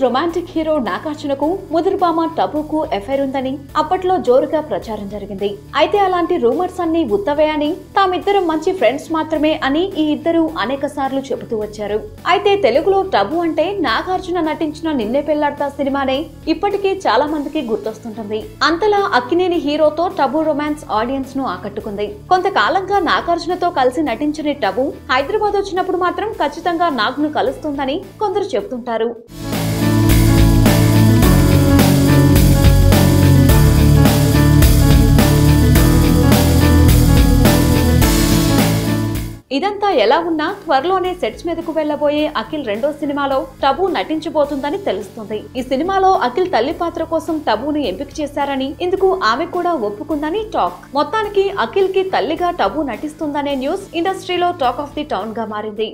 Romantic hero నాగార్జునకు ముదురుబామ టబుకు affair ఉందని అప్పట్లో జోరుగా ప్రచారం జరిగింది. అయితే అలాంటి రూమర్స్ అన్ని ఉత్తవే అని, తామిద్దరం మంచి ఫ్రెండ్స్ మాత్రమే అని ఈ ఇద్దరు అనేక సార్లు చెబుతూ వచ్చారు. అయితే తెలుగులో టబు అంటే నాగార్జున నటించిన నిన్నే పెళ్లాడతా సినిమానే ఇప్పటికీ చాలా మందికి గుర్తొస్తుంటుంది. అంతలా అక్కినేని హీరోతో టబు రొమాన్స్ ఆడియన్స్ ను ఆకట్టుకుంది. కొంతకాలంగా నాగార్జునతో కలిసి నటించిన టబు హైదరాబాద్ వచ్చినప్పుడు మాత్రం ఖచ్చితంగా నాగ్ను కలుస్తుందని కొందరు చెబుతుంటారు. ఇదంతా ఎలా ఉన్నా త్వరలోనే సెట్స్ మీదకు వెళ్లబోయే అఖిల్ రెండో సినిమాలో టబు నటించబోతుందని తెలుస్తుంది. ఈ సినిమాలో అఖిల్ తల్లి పాత్ర కోసం టబుని ఎంపిక చేశారని, ఇందుకు ఆమె కూడా ఒప్పుకుందని టాక్. మొత్తానికి అఖిల్ కి తల్లిగా టబు నటిస్తుందనే న్యూస్ ఇండస్ట్రీలో టాక్ ఆఫ్ ది టౌన్ గా మారింది.